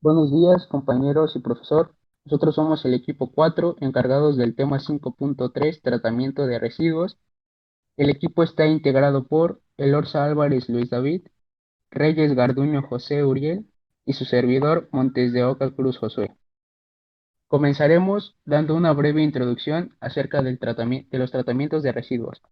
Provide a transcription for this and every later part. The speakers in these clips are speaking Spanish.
Buenos días, compañeros y profesor. Nosotros somos el equipo 4, encargados del tema 5.3, tratamiento de residuos. El equipo está integrado por Elorza Álvarez Luis David, Reyes Garduño José Uriel y su servidor Montes de Oca Cruz Josué. Comenzaremos dando una breve introducción acerca de los tratamientos de residuos.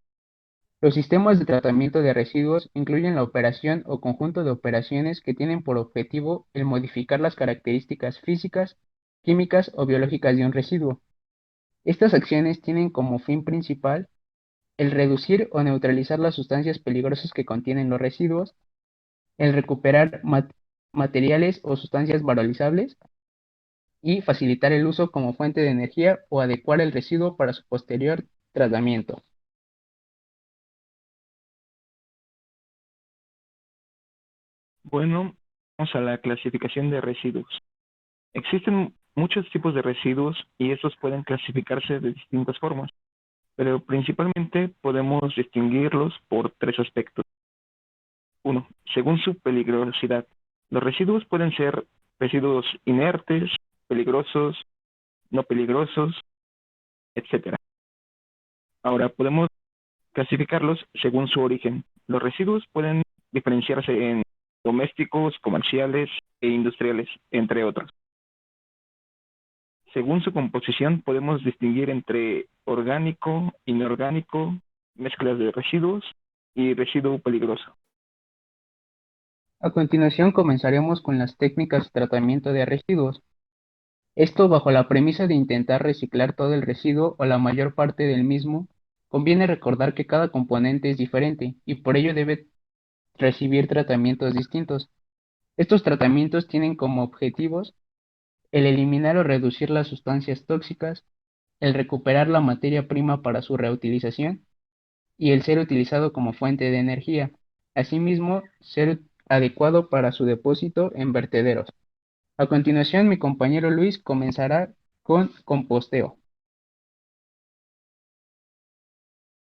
Los sistemas de tratamiento de residuos incluyen la operación o conjunto de operaciones que tienen por objetivo el modificar las características físicas, químicas o biológicas de un residuo. Estas acciones tienen como fin principal el reducir o neutralizar las sustancias peligrosas que contienen los residuos, el recuperar materiales o sustancias valorizables y facilitar el uso como fuente de energía o adecuar el residuo para su posterior tratamiento. Bueno, vamos a la clasificación de residuos. Existen muchos tipos de residuos y estos pueden clasificarse de distintas formas, pero principalmente podemos distinguirlos por tres aspectos. Uno, según su peligrosidad. Los residuos pueden ser residuos inertes, peligrosos, no peligrosos, etcétera. Ahora, podemos clasificarlos según su origen. Los residuos pueden diferenciarse en domésticos, comerciales e industriales, entre otros. Según su composición, podemos distinguir entre orgánico, inorgánico, mezclas de residuos y residuo peligroso. A continuación comenzaremos con las técnicas de tratamiento de residuos. Esto bajo la premisa de intentar reciclar todo el residuo o la mayor parte del mismo. Conviene recordar que cada componente es diferente y por ello debe recibir tratamientos distintos. Estos tratamientos tienen como objetivos el eliminar o reducir las sustancias tóxicas, el recuperar la materia prima para su reutilización y el ser utilizado como fuente de energía. Asimismo, ser adecuado para su depósito en vertederos. A continuación, mi compañero Luis comenzará con composteo.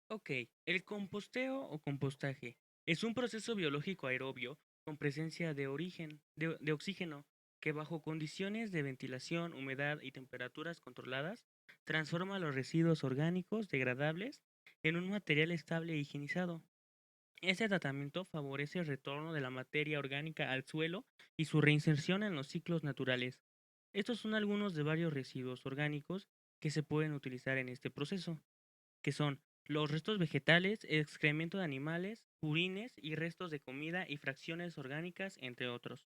Ok, el composteo o compostaje es un proceso biológico aerobio con presencia de oxígeno que bajo condiciones de ventilación, humedad y temperaturas controladas transforma los residuos orgánicos degradables en un material estable e higienizado. Este tratamiento favorece el retorno de la materia orgánica al suelo y su reinserción en los ciclos naturales. Estos son algunos de varios residuos orgánicos que se pueden utilizar en este proceso, que son los restos vegetales, excremento de animales, purines y restos de comida y fracciones orgánicas, entre otros.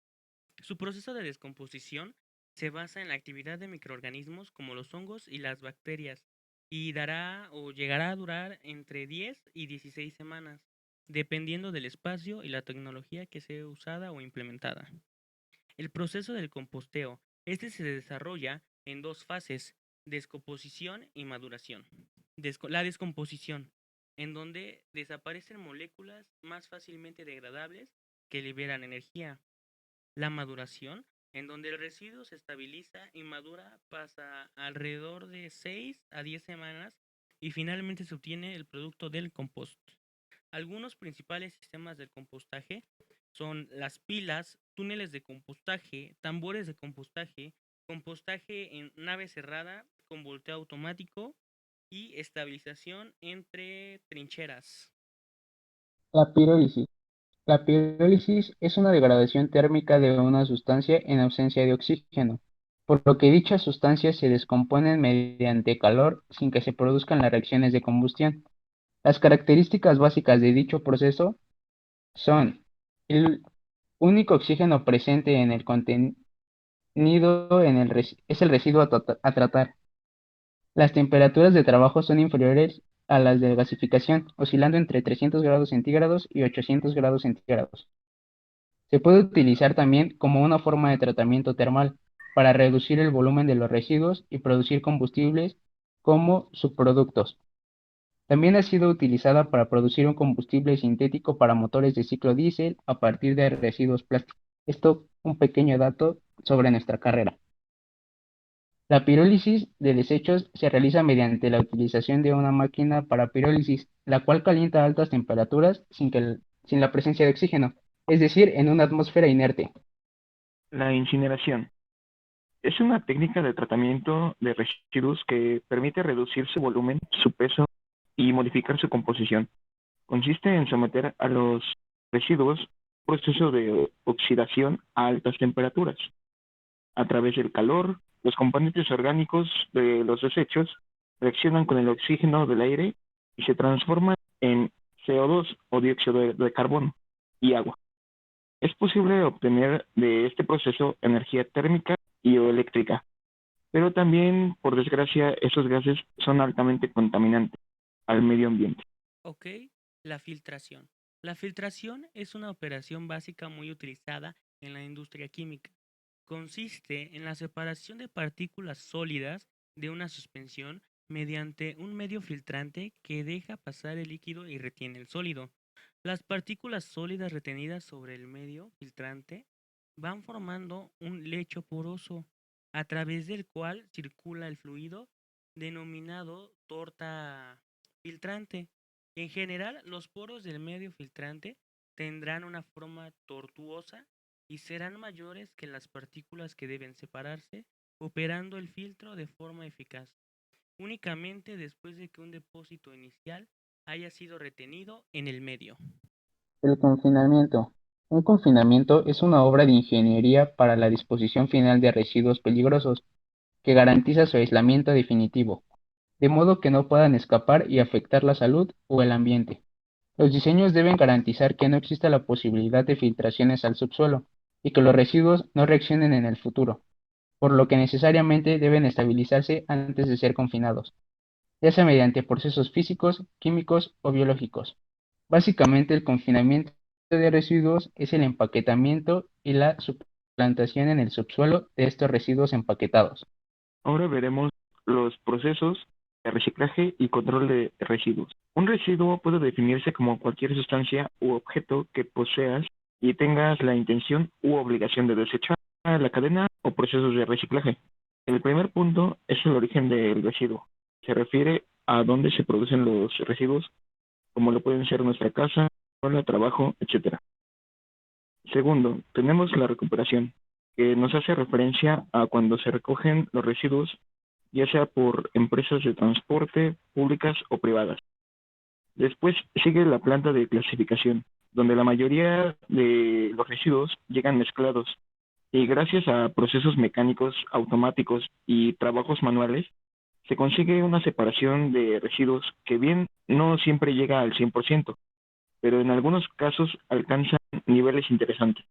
Su proceso de descomposición se basa en la actividad de microorganismos como los hongos y las bacterias y dará o llegará a durar entre 10 y 16 semanas, dependiendo del espacio y la tecnología que sea usada o implementada. El proceso del composteo, este se desarrolla en dos fases, descomposición y maduración. La descomposición, en donde desaparecen moléculas más fácilmente degradables que liberan energía. La maduración, en donde el residuo se estabiliza y madura, pasa alrededor de 6 a 10 semanas y finalmente se obtiene el producto del compost. Algunos principales sistemas de compostaje son las pilas, túneles de compostaje, tambores de compostaje, compostaje en nave cerrada con volteo automático y estabilización entre trincheras. La pirólisis. La pirólisis es una degradación térmica de una sustancia en ausencia de oxígeno, por lo que dichas sustancias se descomponen mediante calor sin que se produzcan las reacciones de combustión. Las características básicas de dicho proceso son el único oxígeno presente en el contenido es el residuo a tratar. Las temperaturas de trabajo son inferiores a las de gasificación, oscilando entre 300 grados centígrados y 800 grados centígrados. Se puede utilizar también como una forma de tratamiento termal para reducir el volumen de los residuos y producir combustibles como subproductos. También ha sido utilizada para producir un combustible sintético para motores de ciclo diésel a partir de residuos plásticos. Esto, un pequeño dato sobre nuestra carrera. La pirólisis de desechos se realiza mediante la utilización de una máquina para pirólisis, la cual calienta a altas temperaturas sin la presencia de oxígeno, es decir, en una atmósfera inerte. La incineración. Es una técnica de tratamiento de residuos que permite reducir su volumen, su peso y modificar su composición. Consiste en someter a los residuos a un proceso de oxidación a altas temperaturas. A través del calor, los componentes orgánicos de los desechos reaccionan con el oxígeno del aire y se transforman en CO2 o dióxido de carbono y agua. Es posible obtener de este proceso energía térmica y o eléctrica, pero también, por desgracia, esos gases son altamente contaminantes al medio ambiente. Ok, la filtración. La filtración es una operación básica muy utilizada en la industria química. Consiste en la separación de partículas sólidas de una suspensión mediante un medio filtrante que deja pasar el líquido y retiene el sólido. Las partículas sólidas retenidas sobre el medio filtrante van formando un lecho poroso a través del cual circula el fluido denominado torta filtrante. En general, los poros del medio filtrante tendrán una forma tortuosa y serán mayores que las partículas que deben separarse, operando el filtro de forma eficaz, únicamente después de que un depósito inicial haya sido retenido en el medio. El confinamiento. Un confinamiento es una obra de ingeniería para la disposición final de residuos peligrosos que garantiza su aislamiento definitivo, de modo que no puedan escapar y afectar la salud o el ambiente. Los diseños deben garantizar que no exista la posibilidad de filtraciones al subsuelo y que los residuos no reaccionen en el futuro, por lo que necesariamente deben estabilizarse antes de ser confinados, ya sea mediante procesos físicos, químicos o biológicos. Básicamente, el confinamiento de residuos es el empaquetamiento y la suplantación en el subsuelo de estos residuos empaquetados. Ahora veremos los procesos de reciclaje y control de residuos. Un residuo puede definirse como cualquier sustancia u objeto que poseas y tengas la intención u obligación de desechar a la cadena o procesos de reciclaje. El primer punto es el origen del residuo. Se refiere a dónde se producen los residuos, como lo pueden ser nuestra casa, escuela, trabajo, etc. Segundo, tenemos la recuperación, que nos hace referencia a cuando se recogen los residuos, ya sea por empresas de transporte, públicas o privadas. Después sigue la planta de clasificación, donde la mayoría de los residuos llegan mezclados y gracias a procesos mecánicos automáticos y trabajos manuales, se consigue una separación de residuos que bien no siempre llega al 100%, pero en algunos casos alcanza niveles interesantes.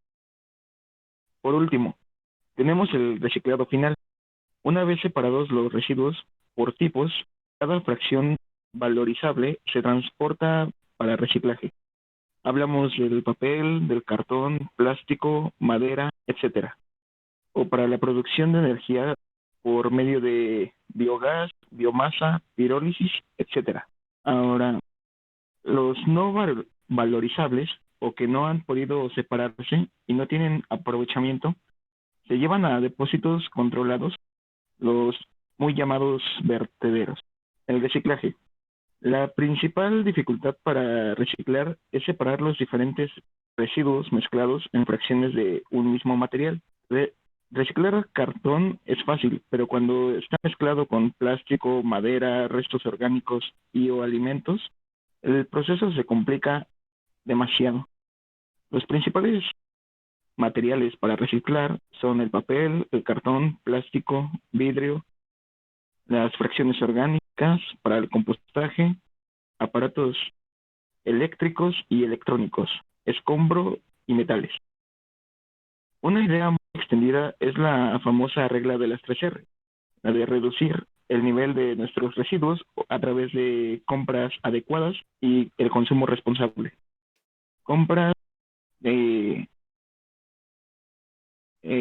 Por último, tenemos el reciclado final. Una vez separados los residuos por tipos, cada fracción valorizable se transporta para reciclaje. Hablamos del papel, del cartón, plástico, madera, etcétera. O para la producción de energía por medio de biogás, biomasa, pirólisis, etcétera. Ahora, los no valorizables o que no han podido separarse y no tienen aprovechamiento se llevan a depósitos controlados, los muy llamados vertederos. El reciclaje. La principal dificultad para reciclar es separar los diferentes residuos mezclados en fracciones de un mismo material. Reciclar cartón es fácil, pero cuando está mezclado con plástico, madera, restos orgánicos y o alimentos, el proceso se complica demasiado. Los principales materiales para reciclar son el papel, el cartón, plástico, vidrio, las fracciones orgánicas para el compostaje, aparatos eléctricos y electrónicos, escombro y metales. Una idea muy extendida es la famosa regla de las 3R, la de reducir el nivel de nuestros residuos a través de compras adecuadas y el consumo responsable. Compras de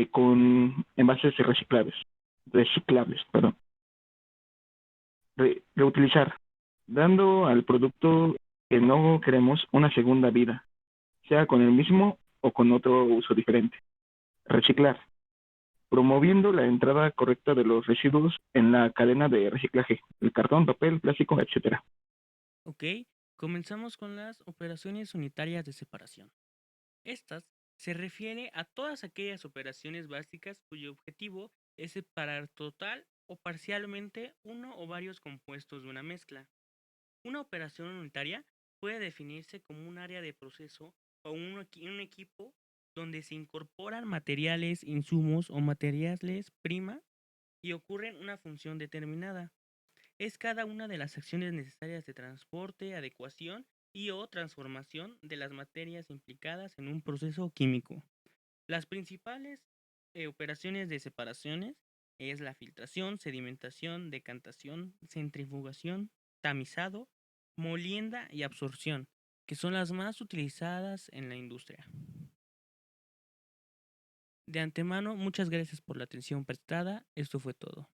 con envases reciclables, perdón. Reutilizar, dando al producto que no queremos una segunda vida, sea con el mismo o con otro uso diferente. Reciclar, promoviendo la entrada correcta de los residuos en la cadena de reciclaje, el cartón, papel, plástico, etcétera. Ok, comenzamos con las operaciones unitarias de separación. Estas se refiere a todas aquellas operaciones básicas cuyo objetivo es separar total o parcialmente uno o varios compuestos de una mezcla. Una operación unitaria puede definirse como un área de proceso o un equipo donde se incorporan materiales, insumos o materiales prima y ocurren una función determinada. Es cada una de las acciones necesarias de transporte, adecuación y o transformación de las materias implicadas en un proceso químico. Las principales operaciones de separaciones es la filtración, sedimentación, decantación, centrifugación, tamizado, molienda y absorción, que son las más utilizadas en la industria. De antemano, muchas gracias por la atención prestada. Esto fue todo.